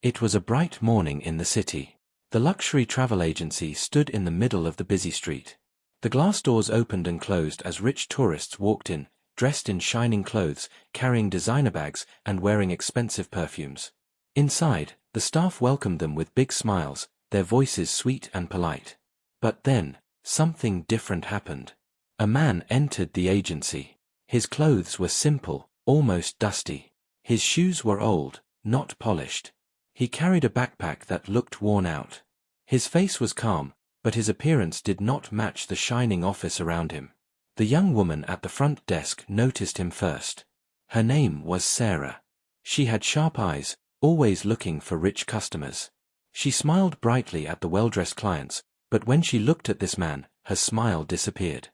It was a bright morning in the city. The luxury travel agency stood in the middle of the busy street. The glass doors opened and closed as rich tourists walked in, dressed in shining clothes, carrying designer bags, and wearing expensive perfumes. Inside, the staff welcomed them with big smiles, their voices sweet and polite. But then, something different happened. A man entered the agency. His clothes were simple, almost dusty. His shoes were old, not polished. He carried a backpack that looked worn out. His face was calm, but his appearance did not match the shining office around him. The young woman at the front desk noticed him first. Her name was Sarah. She had sharp eyes, always looking for rich customers. She smiled brightly at the well-dressed clients, but when she looked at this man, her smile disappeared.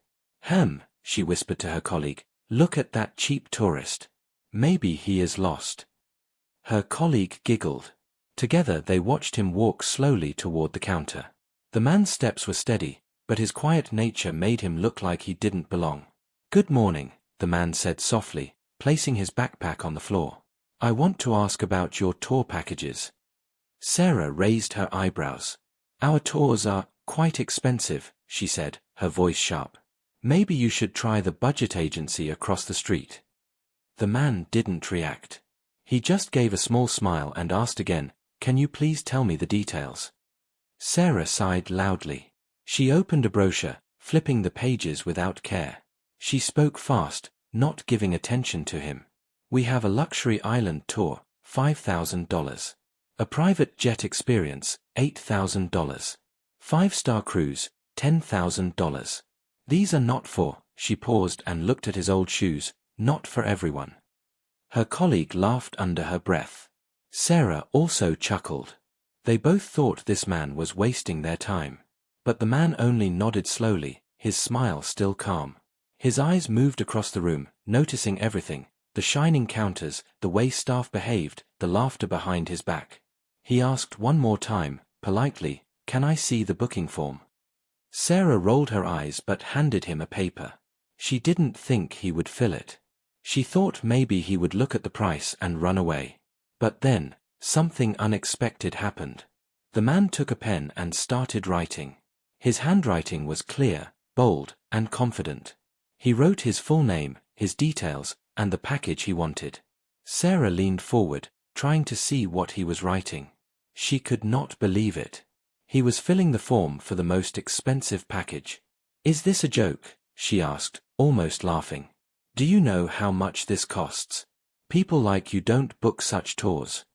She whispered to her colleague, "Look at that cheap tourist. Maybe he is lost." Her colleague giggled. Together they watched him walk slowly toward the counter. The man's steps were steady, but his quiet nature made him look like he didn't belong. "Good morning," the man said softly, placing his backpack on the floor. "I want to ask about your tour packages." Sarah raised her eyebrows. "Our tours are quite expensive," she said, her voice sharp. "Maybe you should try the budget agency across the street." The man didn't react. He just gave a small smile and asked again, "Can you please tell me the details?" Sarah sighed loudly. She opened a brochure, flipping the pages without care. She spoke fast, not giving attention to him. "We have a luxury island tour, $5,000. A private jet experience, $8,000. 5-star cruise, $10,000. These are not for," she paused and looked at his old shoes, "not for everyone." Her colleague laughed under her breath. Sarah also chuckled. They both thought this man was wasting their time. But the man only nodded slowly, his smile still calm. His eyes moved across the room, noticing everything, the shining counters, the way staff behaved, the laughter behind his back. He asked one more time, politely, "Can I see the booking form?" Sarah rolled her eyes but handed him a paper. She didn't think he would fill it. She thought maybe he would look at the price and run away. But then, something unexpected happened. The man took a pen and started writing. His handwriting was clear, bold, and confident. He wrote his full name, his details, and the package he wanted. Sarah leaned forward, trying to see what he was writing. She could not believe it. He was filling the form for the most expensive package. "Is this a joke?" she asked, almost laughing. "Do you know how much this costs? People like you don't book such tours."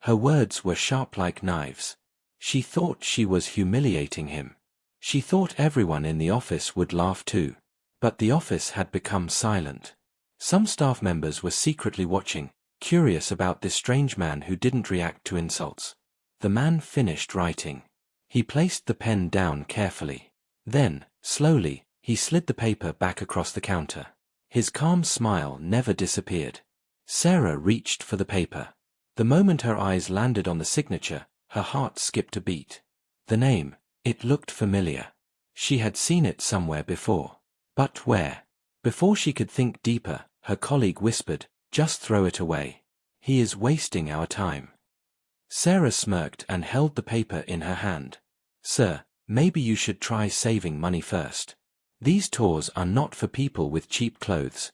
Her words were sharp like knives. She thought she was humiliating him. She thought everyone in the office would laugh too. But the office had become silent. Some staff members were secretly watching, curious about this strange man who didn't react to insults. The man finished writing. He placed the pen down carefully. Then, slowly, he slid the paper back across the counter. His calm smile never disappeared. Sarah reached for the paper. The moment her eyes landed on the signature, her heart skipped a beat. The name, it looked familiar. She had seen it somewhere before. But where? Before she could think deeper, her colleague whispered, "Just throw it away. He is wasting our time." Sarah smirked and held the paper in her hand. "Sir, maybe you should try saving money first. These tours are not for people with cheap clothes."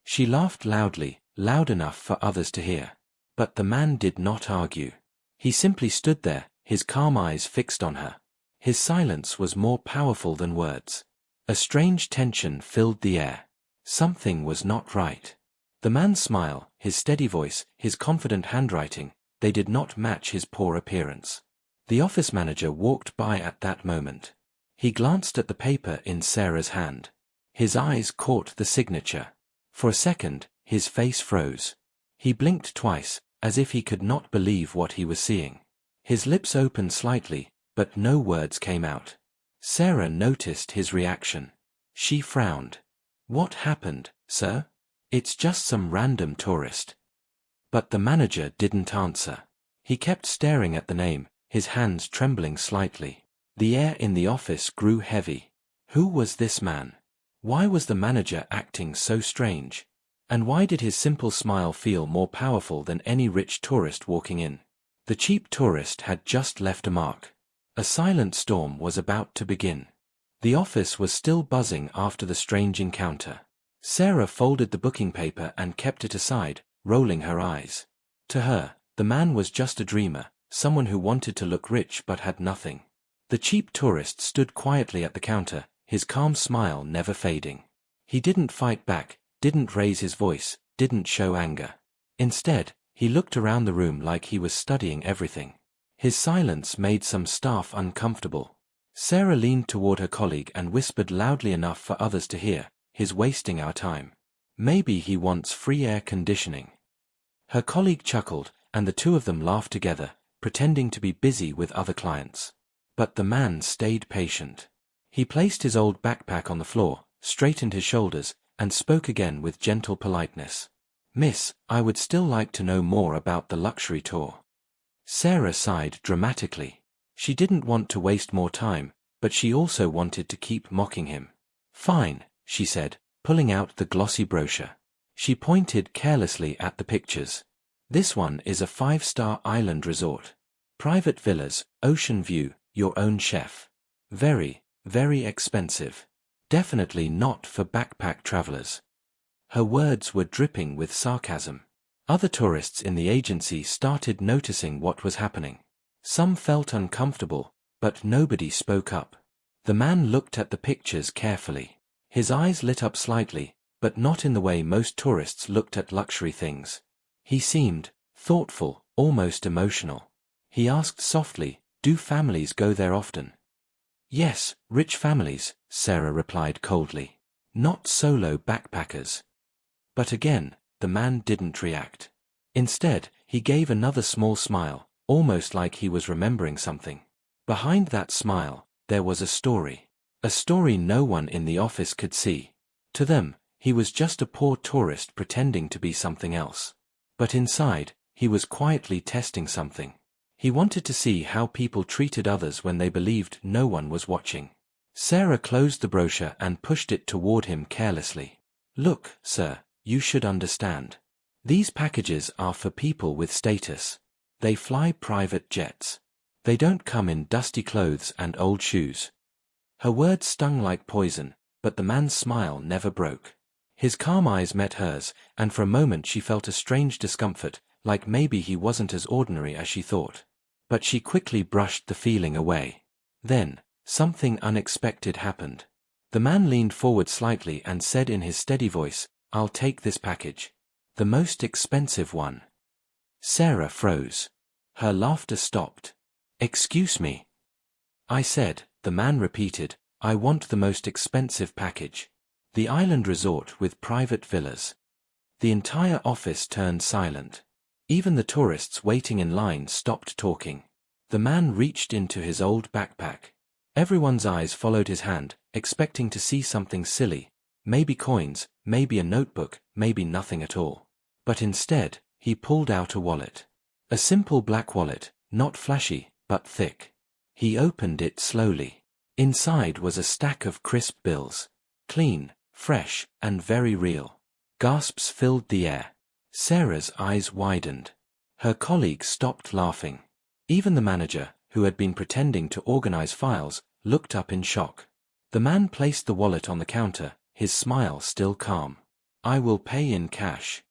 She laughed loudly, loud enough for others to hear. But the man did not argue. He simply stood there, his calm eyes fixed on her. His silence was more powerful than words. A strange tension filled the air. Something was not right. The man's smile, his steady voice, his confident handwriting, they did not match his poor appearance. The office manager walked by at that moment. He glanced at the paper in Sarah's hand. His eyes caught the signature. For a second, his face froze. He blinked twice, as if he could not believe what he was seeing. His lips opened slightly, but no words came out. Sarah noticed his reaction. She frowned. "What happened, sir? It's just some random tourist." But the manager didn't answer. He kept staring at the name, his hands trembling slightly. The air in the office grew heavy. Who was this man? Why was the manager acting so strange? And why did his simple smile feel more powerful than any rich tourist walking in? The cheap tourist had just left a mark. A silent storm was about to begin. The office was still buzzing after the strange encounter. Sarah folded the booking paper and kept it aside, rolling her eyes. To her, the man was just a dreamer, someone who wanted to look rich but had nothing. The cheap tourist stood quietly at the counter, his calm smile never fading. He didn't fight back, didn't raise his voice, didn't show anger. Instead, he looked around the room like he was studying everything. His silence made some staff uncomfortable. Sarah leaned toward her colleague and whispered loudly enough for others to hear, "He's wasting our time. Maybe he wants free air conditioning." Her colleague chuckled, and the two of them laughed together, pretending to be busy with other clients. But the man stayed patient. He placed his old backpack on the floor, straightened his shoulders, and spoke again with gentle politeness. "Miss, I would still like to know more about the luxury tour." Sarah sighed dramatically. She didn't want to waste more time, but she also wanted to keep mocking him. "Fine," she said, pulling out the glossy brochure. She pointed carelessly at the pictures. "This one is a 5-star island resort. Private villas, ocean view, your own chef. Very, very expensive. Definitely not for backpack travelers." Her words were dripping with sarcasm. Other tourists in the agency started noticing what was happening. Some felt uncomfortable, but nobody spoke up. The man looked at the pictures carefully. His eyes lit up slightly, but not in the way most tourists looked at luxury things. He seemed thoughtful, almost emotional. He asked softly, "Do families go there often?" "Yes, rich families," Sarah replied coldly. "Not solo backpackers." But again, the man didn't react. Instead, he gave another small smile, almost like he was remembering something. Behind that smile, there was a story. A story no one in the office could see. To them, he was just a poor tourist pretending to be something else. But inside, he was quietly testing something. He wanted to see how people treated others when they believed no one was watching. Sarah closed the brochure and pushed it toward him carelessly. "Look, sir, you should understand. These packages are for people with status. They fly private jets. They don't come in dusty clothes and old shoes." Her words stung like poison, but the man's smile never broke. His calm eyes met hers, and for a moment she felt a strange discomfort, like maybe he wasn't as ordinary as she thought. But she quickly brushed the feeling away. Then, something unexpected happened. The man leaned forward slightly and said in his steady voice, "I'll take this package. The most expensive one." Sarah froze. Her laughter stopped. "Excuse me." "I said," the man repeated, "I want the most expensive package. The island resort with private villas." The entire office turned silent. Even the tourists waiting in line stopped talking. The man reached into his old backpack. Everyone's eyes followed his hand, expecting to see something silly. Maybe coins, maybe a notebook, maybe nothing at all. But instead, he pulled out a wallet. A simple black wallet, not flashy, but thick. He opened it slowly. Inside was a stack of crisp bills. Clean, fresh, and very real. Gasps filled the air. Sarah's eyes widened. Her colleagues stopped laughing. Even the manager, who had been pretending to organize files, looked up in shock. The man placed the wallet on the counter, his smile still calm. "I will pay in cash."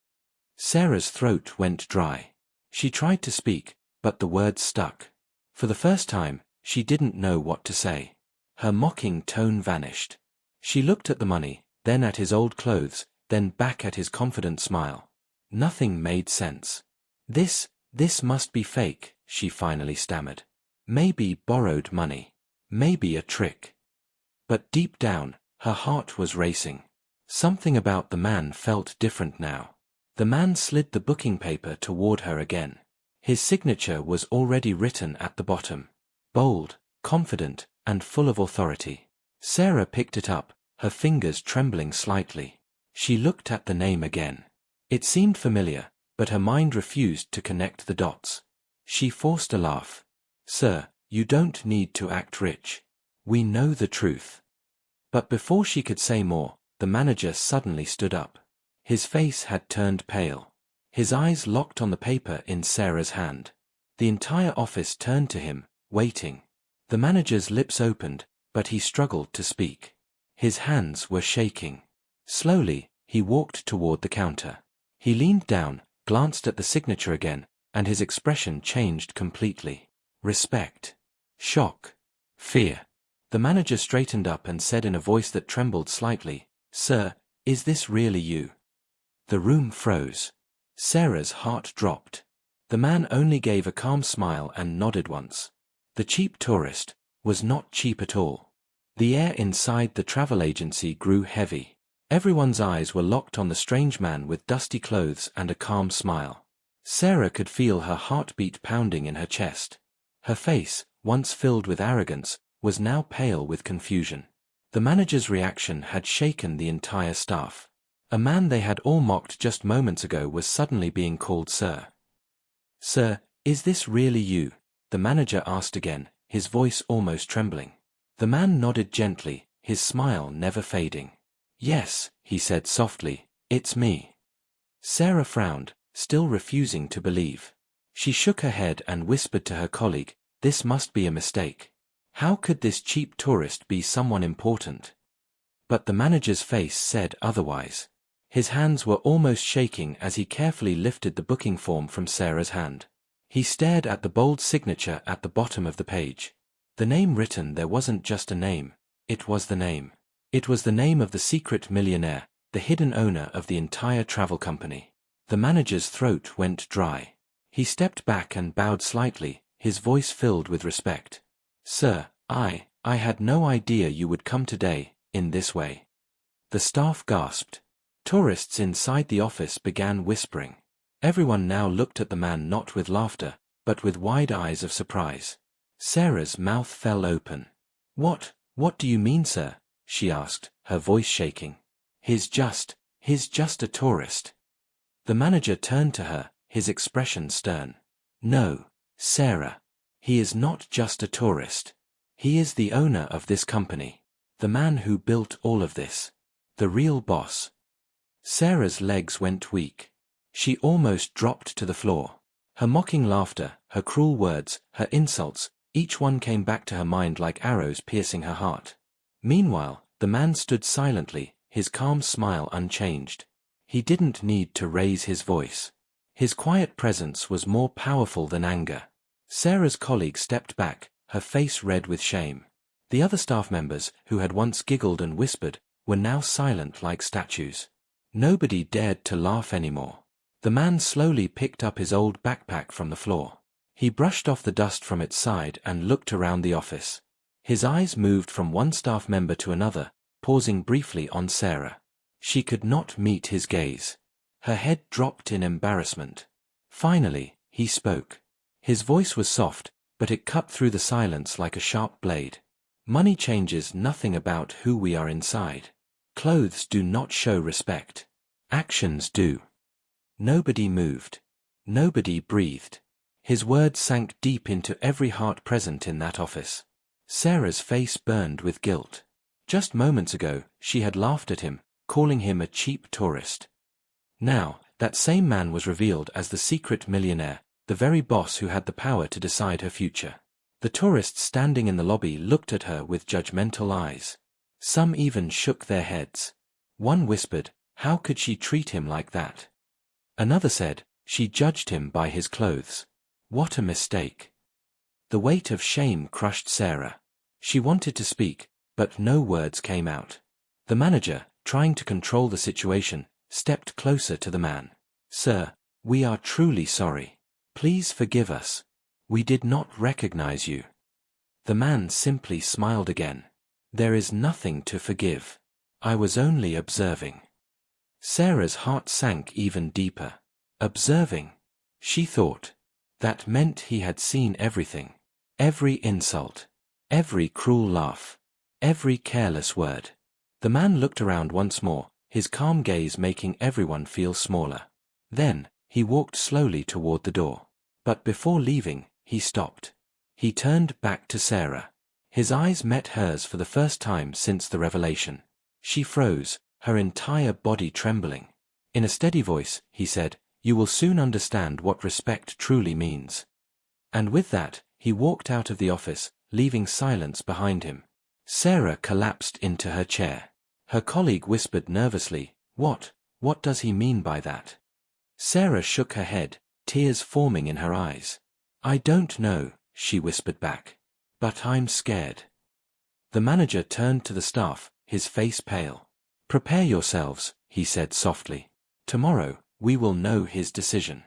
Sarah's throat went dry. She tried to speak, but the words stuck. For the first time, she didn't know what to say. Her mocking tone vanished. She looked at the money, then at his old clothes, then back at his confident smile. Nothing made sense. This must be fake," she finally stammered. "Maybe borrowed money. Maybe a trick." But deep down, her heart was racing. Something about the man felt different now. The man slid the booking paper toward her again. His signature was already written at the bottom. Bold, confident, and full of authority. Sarah picked it up, her fingers trembling slightly. She looked at the name again. It seemed familiar, but her mind refused to connect the dots. She forced a laugh. "Sir, you don't need to act rich. We know the truth." But before she could say more, the manager suddenly stood up. His face had turned pale. His eyes locked on the paper in Sarah's hand. The entire office turned to him, waiting. The manager's lips opened, but he struggled to speak. His hands were shaking. Slowly, he walked toward the counter. He leaned down, glanced at the signature again, and his expression changed completely. Respect. Shock. Fear. The manager straightened up and said in a voice that trembled slightly, "Sir, is this really you?" The room froze. Sarah's heart dropped. The man only gave a calm smile and nodded once. The cheap tourist was not cheap at all. The air inside the travel agency grew heavy. Everyone's eyes were locked on the strange man with dusty clothes and a calm smile. Sarah could feel her heartbeat pounding in her chest. Her face, once filled with arrogance, was now pale with confusion. The manager's reaction had shaken the entire staff. A man they had all mocked just moments ago was suddenly being called sir. "Sir, is this really you?" the manager asked again, his voice almost trembling. The man nodded gently, his smile never fading. "Yes," he said softly, "it's me." Sarah frowned, still refusing to believe. She shook her head and whispered to her colleague, "This must be a mistake. How could this cheap tourist be someone important?" But the manager's face said otherwise. His hands were almost shaking as he carefully lifted the booking form from Sarah's hand. He stared at the bold signature at the bottom of the page. The name written there wasn't just a name, it was the name. It was the name of the secret millionaire, the hidden owner of the entire travel company. The manager's throat went dry. He stepped back and bowed slightly, his voice filled with respect. "Sir, I had no idea you would come today, in this way." The staff gasped. Tourists inside the office began whispering. Everyone now looked at the man not with laughter, but with wide eyes of surprise. Sarah's mouth fell open. What do you mean, sir?" she asked, her voice shaking. He's just a tourist." The manager turned to her, his expression stern. "No, Sarah. He is not just a tourist. He is the owner of this company. The man who built all of this. The real boss." Sarah's legs went weak. She almost dropped to the floor. Her mocking laughter, her cruel words, her insults, each one came back to her mind like arrows piercing her heart. Meanwhile, the man stood silently, his calm smile unchanged. He didn't need to raise his voice. His quiet presence was more powerful than anger. Sarah's colleague stepped back, her face red with shame. The other staff members, who had once giggled and whispered, were now silent like statues. Nobody dared to laugh anymore. The man slowly picked up his old backpack from the floor. He brushed off the dust from its side and looked around the office. His eyes moved from one staff member to another, pausing briefly on Sarah. She could not meet his gaze. Her head dropped in embarrassment. Finally, he spoke. His voice was soft, but it cut through the silence like a sharp blade. "Money changes nothing about who we are inside. Clothes do not show respect. Actions do." Nobody moved. Nobody breathed. His words sank deep into every heart present in that office. Sarah's face burned with guilt. Just moments ago, she had laughed at him, calling him a cheap tourist. Now, that same man was revealed as the secret millionaire, the very boss who had the power to decide her future. The tourists standing in the lobby looked at her with judgmental eyes. Some even shook their heads. One whispered, "How could she treat him like that?" Another said, "She judged him by his clothes. What a mistake." The weight of shame crushed Sarah. She wanted to speak, but no words came out. The manager, trying to control the situation, stepped closer to the man. "Sir, we are truly sorry. Please forgive us. We did not recognize you." The man simply smiled again. "There is nothing to forgive. I was only observing." Sarah's heart sank even deeper. Observing? She thought. That meant he had seen everything. Every insult. Every cruel laugh. Every careless word. The man looked around once more, his calm gaze making everyone feel smaller. Then, he walked slowly toward the door. But before leaving, he stopped. He turned back to Sarah. His eyes met hers for the first time since the revelation. She froze, her entire body trembling. In a steady voice, he said, "You will soon understand what respect truly means." And with that, he walked out of the office, leaving silence behind him. Sarah collapsed into her chair. Her colleague whispered nervously, What does he mean by that? Sarah shook her head, tears forming in her eyes. I don't know, she whispered back. But I'm scared. The manager turned to the staff, his face pale. Prepare yourselves, he said softly. Tomorrow, we will know his decision.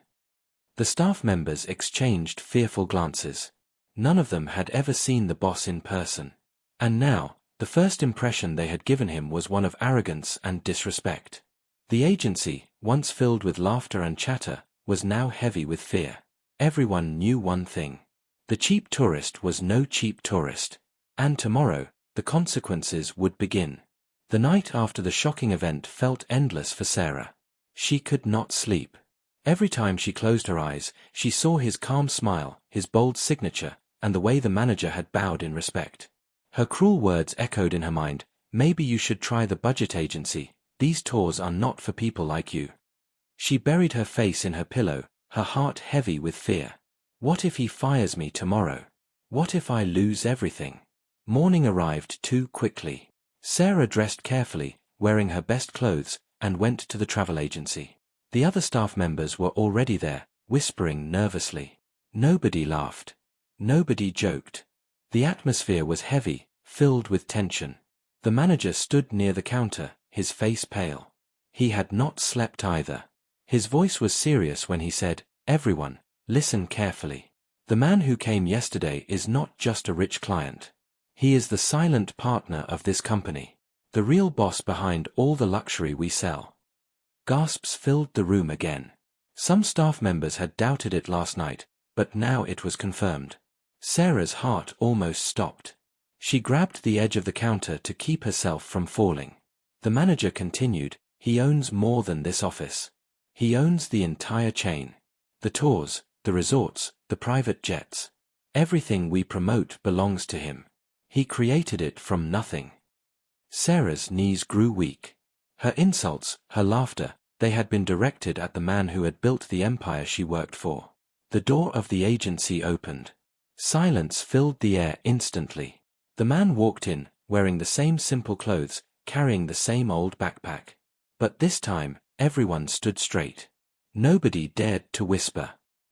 The staff members exchanged fearful glances. None of them had ever seen the boss in person. And now, the first impression they had given him was one of arrogance and disrespect. The agency, once filled with laughter and chatter, was now heavy with fear. Everyone knew one thing. The cheap tourist was no cheap tourist. And tomorrow, the consequences would begin. The night after the shocking event felt endless for Sarah. She could not sleep. Every time she closed her eyes, she saw his calm smile, his bold signature, and the way the manager had bowed in respect. Her cruel words echoed in her mind, maybe you should try the budget agency, these tours are not for people like you. She buried her face in her pillow, her heart heavy with fear. What if he fires me tomorrow? What if I lose everything? Morning arrived too quickly. Sarah dressed carefully, wearing her best clothes, and went to the travel agency. The other staff members were already there, whispering nervously. Nobody laughed. Nobody joked. The atmosphere was heavy, filled with tension. The manager stood near the counter, his face pale. He had not slept either. His voice was serious when he said, Everyone, listen carefully. The man who came yesterday is not just a rich client. He is the silent partner of this company. The real boss behind all the luxury we sell. Gasps filled the room again. Some staff members had doubted it last night, but now it was confirmed. Sarah's heart almost stopped. She grabbed the edge of the counter to keep herself from falling. The manager continued, he owns more than this office. He owns the entire chain. The tours, the resorts, the private jets. Everything we promote belongs to him. He created it from nothing. Sarah's knees grew weak. Her insults, her laughter, they had been directed at the man who had built the empire she worked for. The door of the agency opened. Silence filled the air instantly. The man walked in, wearing the same simple clothes, carrying the same old backpack. But this time, everyone stood straight. Nobody dared to whisper.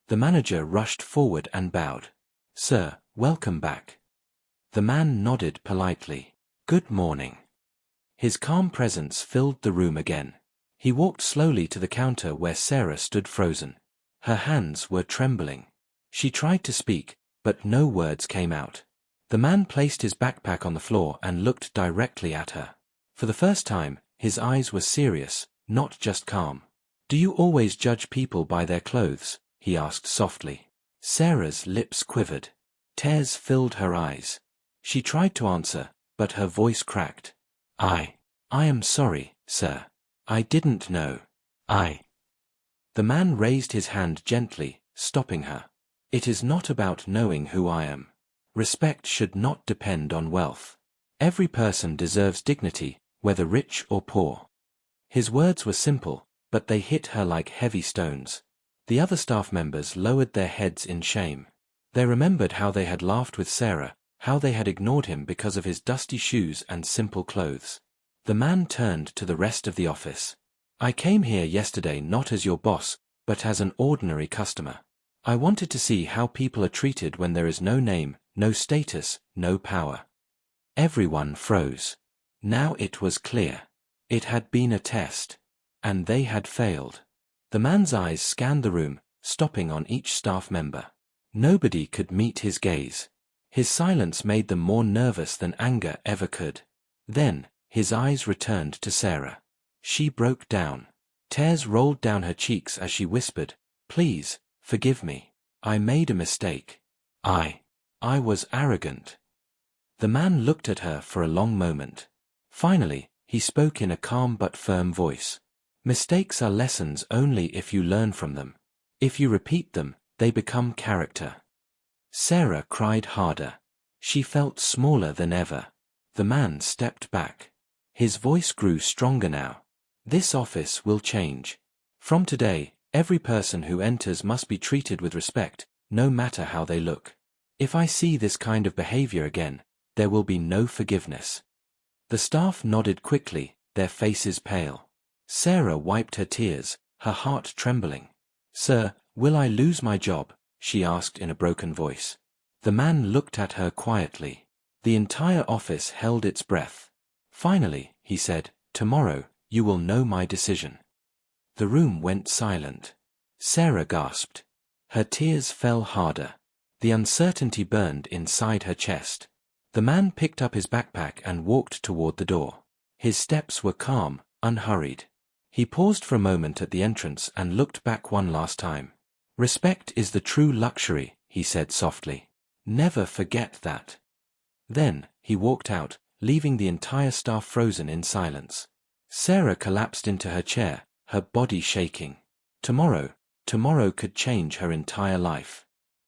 The manager rushed forward and bowed. Sir, welcome back. The man nodded politely. Good morning. His calm presence filled the room again. He walked slowly to the counter where Sarah stood frozen. Her hands were trembling. She tried to speak, but no words came out. The man placed his backpack on the floor and looked directly at her. For the first time, his eyes were serious, not just calm. Do you always judge people by their clothes? He asked softly. Sarah's lips quivered. Tears filled her eyes. She tried to answer, but her voice cracked. I am sorry, sir. I didn't know. The man raised his hand gently, stopping her. It is not about knowing who I am. Respect should not depend on wealth. Every person deserves dignity, whether rich or poor. His words were simple, but they hit her like heavy stones. The other staff members lowered their heads in shame. They remembered how they had laughed with Sarah, how they had ignored him because of his dusty shoes and simple clothes. The man turned to the rest of the office. I came here yesterday not as your boss, but as an ordinary customer. I wanted to see how people are treated when there is no name, no status, no power. Everyone froze. Now it was clear. It had been a test. And they had failed. The man's eyes scanned the room, stopping on each staff member. Nobody could meet his gaze. His silence made them more nervous than anger ever could. Then, his eyes returned to Sarah. She broke down. Tears rolled down her cheeks as she whispered, Please, forgive me. I made a mistake. I was arrogant. The man looked at her for a long moment. Finally, he spoke in a calm but firm voice. Mistakes are lessons only if you learn from them. If you repeat them, they become character. Sarah cried harder. She felt smaller than ever. The man stepped back. His voice grew stronger now. This office will change. From today, every person who enters must be treated with respect, no matter how they look. If I see this kind of behavior again, there will be no forgiveness. The staff nodded quickly, their faces pale. Sarah wiped her tears, her heart trembling. "Sir, will I lose my job?" she asked in a broken voice. The man looked at her quietly. The entire office held its breath. "Finally," he said, "tomorrow, you will know my decision." The room went silent. Sarah gasped. Her tears fell harder. The uncertainty burned inside her chest. The man picked up his backpack and walked toward the door. His steps were calm, unhurried. He paused for a moment at the entrance and looked back one last time. "Respect is the true luxury," he said softly. "Never forget that." Then, he walked out, leaving the entire staff frozen in silence. Sarah collapsed into her chair, her body shaking. Tomorrow could change her entire life.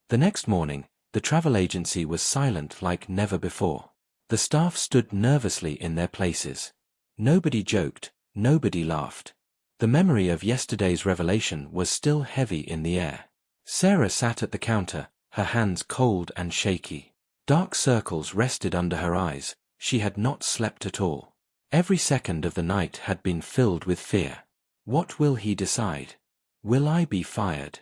The next morning, the travel agency was silent like never before. The staff stood nervously in their places. Nobody joked, nobody laughed. The memory of yesterday's revelation was still heavy in the air. Sarah sat at the counter, her hands cold and shaky. Dark circles rested under her eyes. She had not slept at all. Every second of the night had been filled with fear. What will he decide? Will I be fired?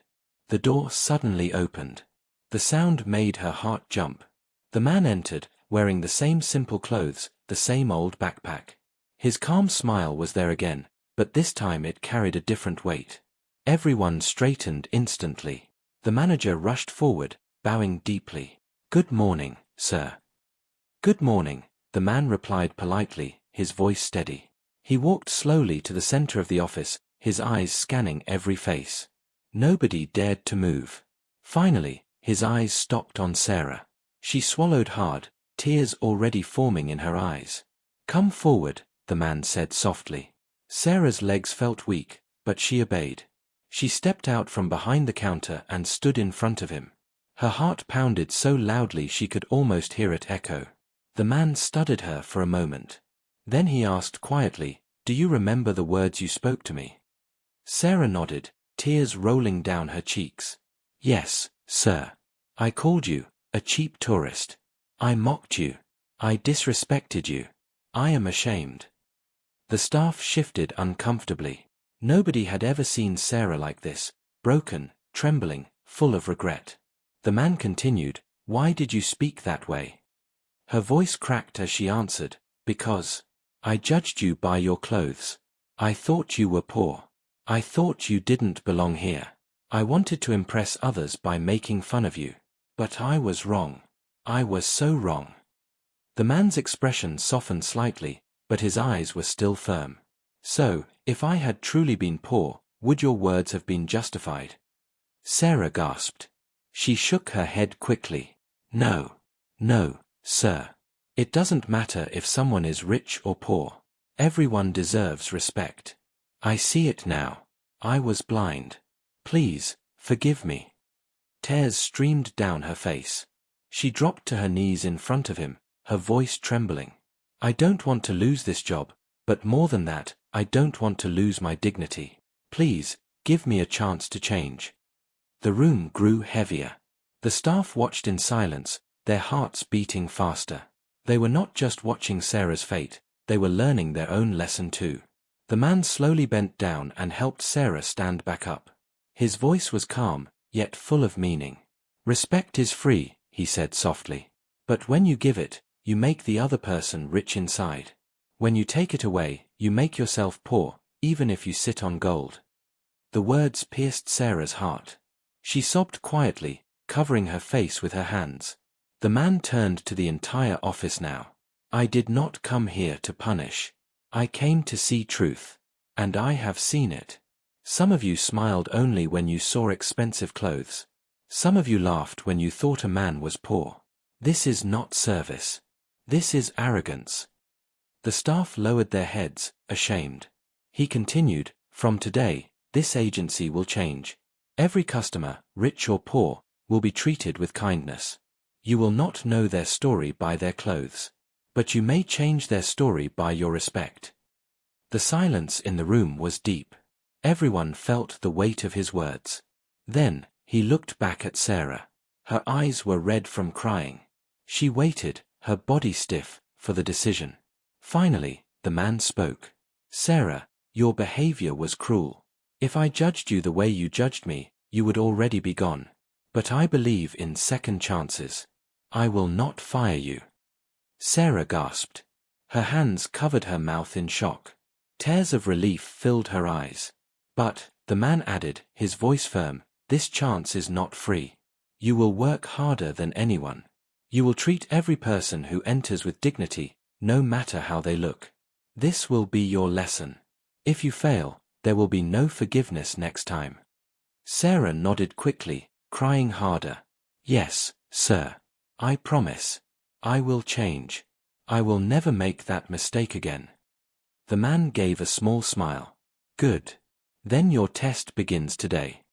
The door suddenly opened. The sound made her heart jump. The man entered, wearing the same simple clothes, the same old backpack. His calm smile was there again, but this time it carried a different weight. Everyone straightened instantly. The manager rushed forward, bowing deeply. "Good morning, sir." "Good morning," the man replied politely, his voice steady. He walked slowly to the center of the office, his eyes scanning every face. Nobody dared to move. Finally, his eyes stopped on Sarah. She swallowed hard, tears already forming in her eyes. "Come forward," the man said softly. Sarah's legs felt weak, but she obeyed. She stepped out from behind the counter and stood in front of him. Her heart pounded so loudly she could almost hear it echo. The man studied her for a moment. Then he asked quietly, "Do you remember the words you spoke to me?" Sarah nodded, tears rolling down her cheeks. "Yes, sir. I called you a cheap tourist. I mocked you. I disrespected you. I am ashamed." The staff shifted uncomfortably. Nobody had ever seen Sarah like this, broken, trembling, full of regret. The man continued, "Why did you speak that way?" Her voice cracked as she answered, "Because I judged you by your clothes. I thought you were poor. I thought you didn't belong here. I wanted to impress others by making fun of you. But I was wrong. I was so wrong." The man's expression softened slightly, but his eyes were still firm. "So, if I had truly been poor, would your words have been justified?" Sarah gasped. She shook her head quickly. "No, sir. It doesn't matter if someone is rich or poor. Everyone deserves respect. I see it now. I was blind. Please, forgive me." Tears streamed down her face. She dropped to her knees in front of him, her voice trembling. "I don't want to lose this job, but more than that, I don't want to lose my dignity. Please, give me a chance to change." The room grew heavier. The staff watched in silence, their hearts beating faster. They were not just watching Sarah's fate, they were learning their own lesson too. The man slowly bent down and helped Sarah stand back up. His voice was calm, yet full of meaning. "Respect is free," he said softly. "But when you give it, you make the other person rich inside. When you take it away, you make yourself poor, even if you sit on gold." The words pierced Sarah's heart. She sobbed quietly, covering her face with her hands. The man turned to the entire office now. "I did not come here to punish. I came to see truth. And I have seen it. Some of you smiled only when you saw expensive clothes. Some of you laughed when you thought a man was poor. This is not service. This is arrogance." The staff lowered their heads, ashamed. He continued, "From today, this agency will change. Every customer, rich or poor, will be treated with kindness. You will not know their story by their clothes. But you may change their story by your respect." The silence in the room was deep. Everyone felt the weight of his words. Then, he looked back at Sarah. Her eyes were red from crying. She waited, her body stiff, for the decision. Finally, the man spoke. "Sarah, your behavior was cruel. If I judged you the way you judged me, you would already be gone. But I believe in second chances. I will not fire you." Sarah gasped. Her hands covered her mouth in shock. Tears of relief filled her eyes. "But," the man added, his voice firm, "this chance is not free. You will work harder than anyone. You will treat every person who enters with dignity, no matter how they look. This will be your lesson. If you fail, there will be no forgiveness next time." Sarah nodded quickly, crying harder. "Yes, sir. I promise. I will change. I will never make that mistake again." The man gave a small smile. "Good. Then your test begins today."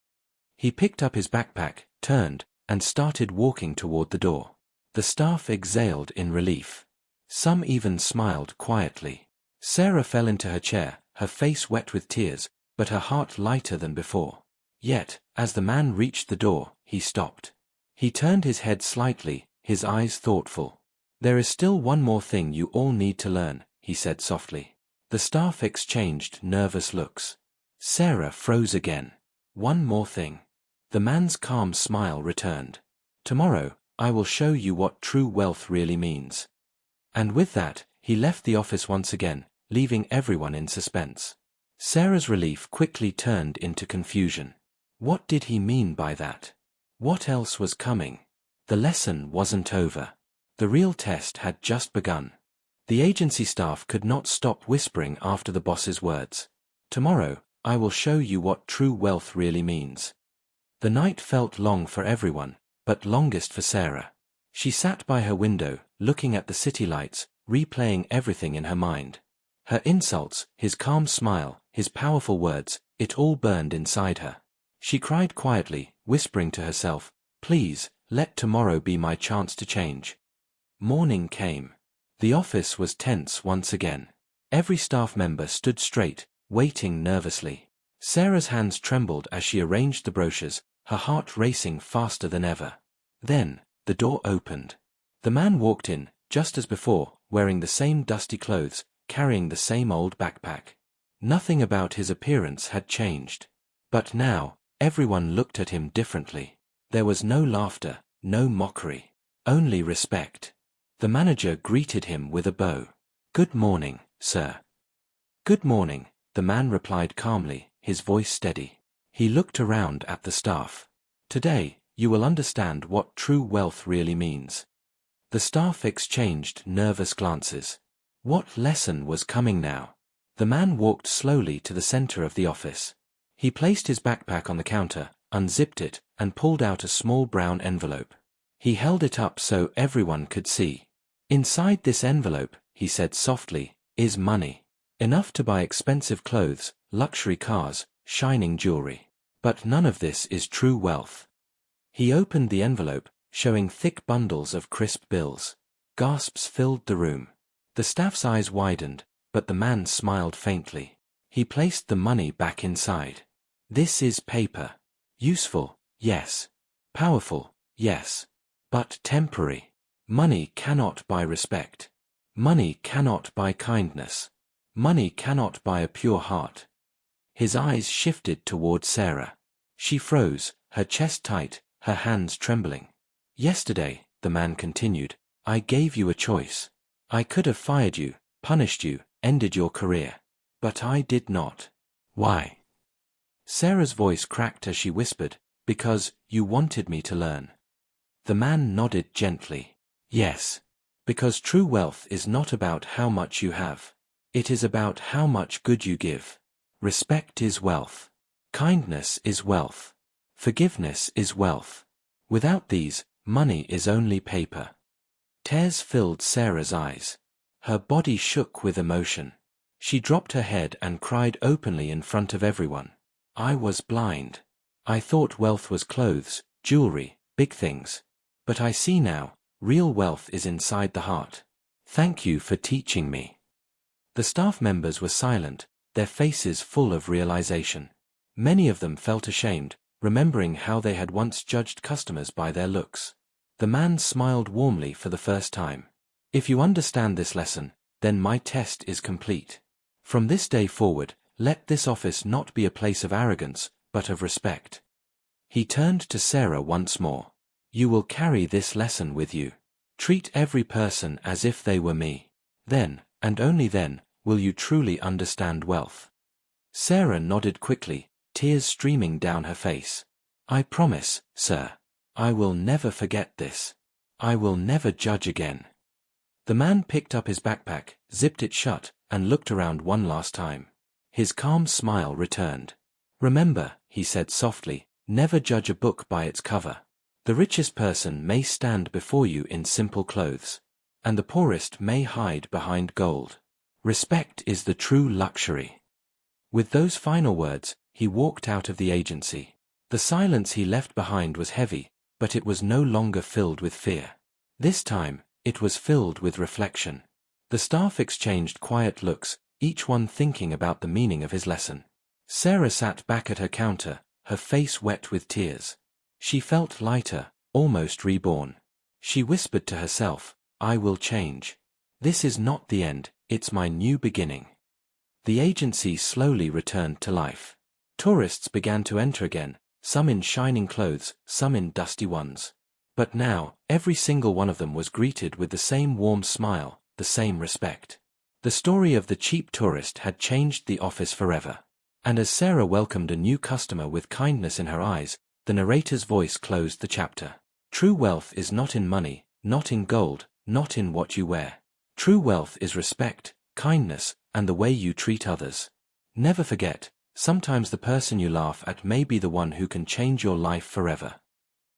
He picked up his backpack, turned, and started walking toward the door. The staff exhaled in relief. Some even smiled quietly. Sarah fell into her chair, her face wet with tears, but her heart lighter than before. Yet, as the man reached the door, he stopped. He turned his head slightly, his eyes thoughtful. "There is still one more thing you all need to learn," he said softly. The staff exchanged nervous looks. Sarah froze again. "One more thing." The man's calm smile returned. "Tomorrow, I will show you what true wealth really means." And with that, he left the office once again, leaving everyone in suspense. Sarah's relief quickly turned into confusion. What did he mean by that? What else was coming? The lesson wasn't over. The real test had just begun. The agency staff could not stop whispering after the boss's words. "Tomorrow, I will show you what true wealth really means." The night felt long for everyone, but longest for Sarah. She sat by her window, looking at the city lights, replaying everything in her mind. Her insults, his calm smile, his powerful words, it all burned inside her. She cried quietly, whispering to herself, "Please, let tomorrow be my chance to change." Morning came. The office was tense once again. Every staff member stood straight, waiting nervously. Sarah's hands trembled as she arranged the brochures, her heart racing faster than ever. Then, the door opened. The man walked in, just as before, wearing the same dusty clothes, carrying the same old backpack. Nothing about his appearance had changed. But now, everyone looked at him differently. There was no laughter, no mockery, only respect. The manager greeted him with a bow. "Good morning, sir." "Good morning," the man replied calmly, his voice steady. He looked around at the staff. "Today, you will understand what true wealth really means." The staff exchanged nervous glances. What lesson was coming now? The man walked slowly to the center of the office. He placed his backpack on the counter, unzipped it, and pulled out a small brown envelope. He held it up so everyone could see. "Inside this envelope," he said softly, "is money. Enough to buy expensive clothes, luxury cars, shining jewelry. But none of this is true wealth." He opened the envelope, showing thick bundles of crisp bills. Gasps filled the room. The staff's eyes widened, but the man smiled faintly. He placed the money back inside. "This is paper. Useful, yes. Powerful, yes. But temporary. Money cannot buy respect. Money cannot buy kindness. Money cannot buy a pure heart." His eyes shifted toward Sarah. She froze, her chest tight, her hands trembling. "Yesterday," the man continued, "I gave you a choice. I could have fired you, punished you, ended your career. But I did not." "Why?" Sarah's voice cracked as she whispered, "Because you wanted me to learn." The man nodded gently. "Yes. Because true wealth is not about how much you have. It is about how much good you give. Respect is wealth. Kindness is wealth. Forgiveness is wealth. Without these, money is only paper." Tears filled Sarah's eyes. Her body shook with emotion. She dropped her head and cried openly in front of everyone. "I was blind. I thought wealth was clothes, jewelry, big things. But I see now, real wealth is inside the heart. Thank you for teaching me." The staff members were silent, their faces full of realization. Many of them felt ashamed, remembering how they had once judged customers by their looks. The man smiled warmly for the first time. If you understand this lesson, then my test is complete. From this day forward, let this office not be a place of arrogance, but of respect. He turned to Sarah once more. You will carry this lesson with you. Treat every person as if they were me. Then, and only then, will you truly understand wealth. Sarah nodded quickly, tears streaming down her face. I promise, sir. I will never forget this. I will never judge again. The man picked up his backpack, zipped it shut, and looked around one last time. His calm smile returned. Remember, he said softly, never judge a book by its cover. The richest person may stand before you in simple clothes, and the poorest may hide behind gold. Respect is the true luxury. With those final words, he walked out of the agency. The silence he left behind was heavy, but it was no longer filled with fear. This time, it was filled with reflection. The staff exchanged quiet looks, each one thinking about the meaning of his lesson. Sarah sat back at her counter, her face wet with tears. She felt lighter, almost reborn. She whispered to herself, I will change. This is not the end, it's my new beginning. The agency slowly returned to life. Tourists began to enter again, some in shining clothes, some in dusty ones. But now, every single one of them was greeted with the same warm smile, the same respect. The story of the cheap tourist had changed the office forever. And as Sarah welcomed a new customer with kindness in her eyes, the narrator's voice closed the chapter. True wealth is not in money, not in gold, not in what you wear. True wealth is respect, kindness, and the way you treat others. Never forget, sometimes the person you laugh at may be the one who can change your life forever.